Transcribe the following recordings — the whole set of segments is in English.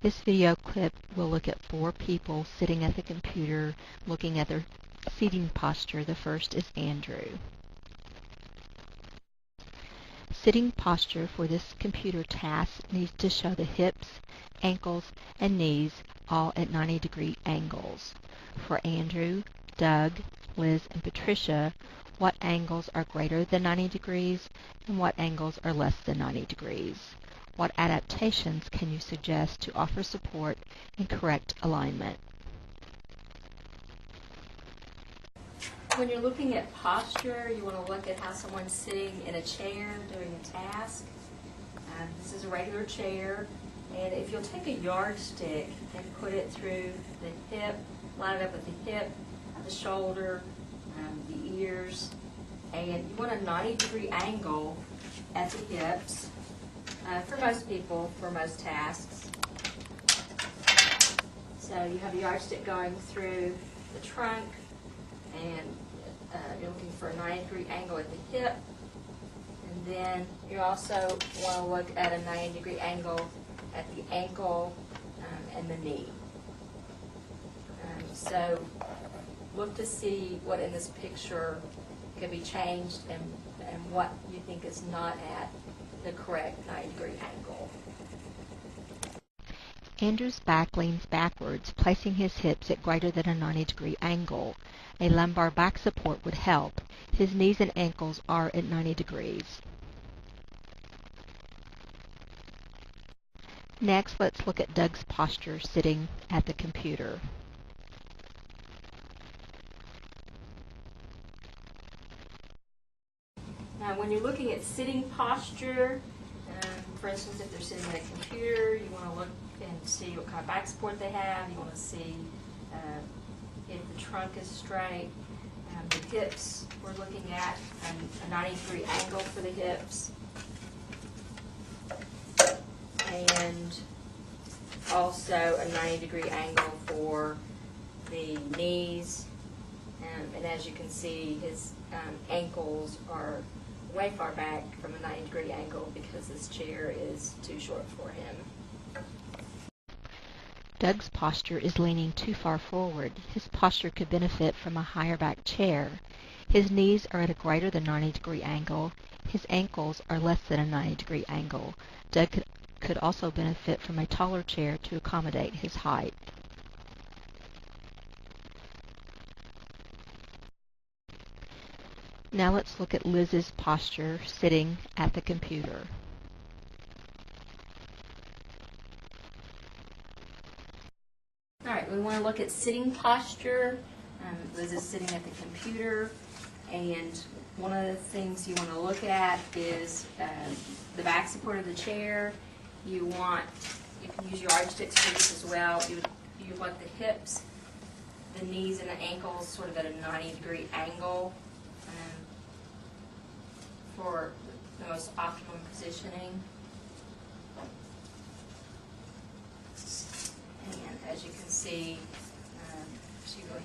This video clip will look at 4 people sitting at the computer looking at their seating posture. The first is Andrew. Sitting posture for this computer task needs to show the hips, ankles, and knees all at 90-degree angles. For Andrew, Doug, Liz, and Patricia, what angles are greater than 90 degrees and what angles are less than 90 degrees? What adaptations can you suggest to offer support and correct alignment? When you're looking at posture, you want to look at how someone's sitting in a chair doing a task. This is a regular chair, and if you'll take a yardstick and put it through the hip, line it up with the hip, the shoulder, the ears, and you want a 90-degree angle at the hips for most people, for most tasks. So you have the yardstick going through the trunk, and you're looking for a 90-degree angle at the hip, and then you also want to look at a 90-degree angle at the ankle and the knee. So look to see what in this picture can be changed and what you think is not at the correct 90-degree angle. Andrew's back leans backwards, placing his hips at greater than a 90-degree angle. A lumbar back support would help. His knees and ankles are at 90 degrees. Next, let's look at Doug's posture sitting at the computer. Now, when you're looking at sitting posture, for instance, if they're sitting at a computer, you want to look and see what kind of back support they have. You want to see if the trunk is straight. The hips, we're looking at a 90-degree angle for the hips. And also a 90-degree angle for the knees. And as you can see, his ankles are way far back from a 90-degree angle because this chair is too short for him. Doug's posture is leaning too far forward. His posture could benefit from a higher back chair. His knees are at a greater than 90-degree angle. His ankles are less than a 90-degree angle. Doug could also benefit from a taller chair to accommodate his height. Now let's look at Liz's posture sitting at the computer. All right, we want to look at sitting posture. Liz is sitting at the computer, and one of the things you want to look at is the back support of the chair. You can use your yardsticks for this as well. You want the hips, the knees, and the ankles sort of at a 90-degree angle for the most optimum positioning. And as you can see, she really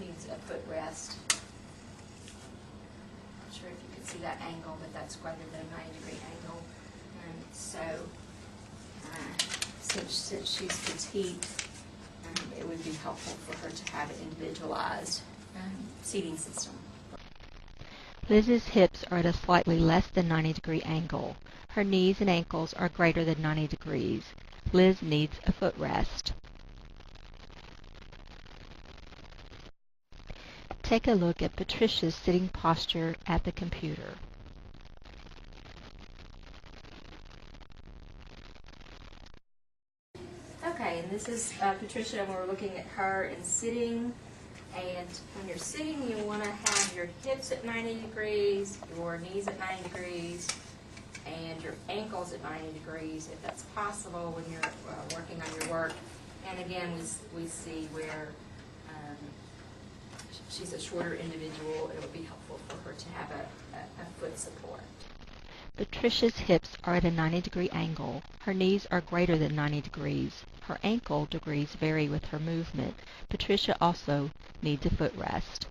needs a footrest. Not sure if you can see that angle, but that's greater than a 90-degree angle. And so, since she's petite, it would be helpful for her to have an individualized seating system. Liz's hips are at a slightly less than 90-degree angle. Her knees and ankles are greater than 90 degrees. Liz needs a footrest. Take a look at Patricia's sitting posture at the computer. Okay, and this is Patricia, and we're looking at her in sitting. And when you're sitting, you want to have your hips at 90 degrees, your knees at 90 degrees, and your ankles at 90 degrees, if that's possible when you're working on your work. And again, we see where she's a shorter individual. It would be helpful for her to have a foot support. Patricia's hips are at a 90-degree angle. Her knees are greater than 90 degrees. Her ankle degrees vary with her movement. Patricia also needs a footrest.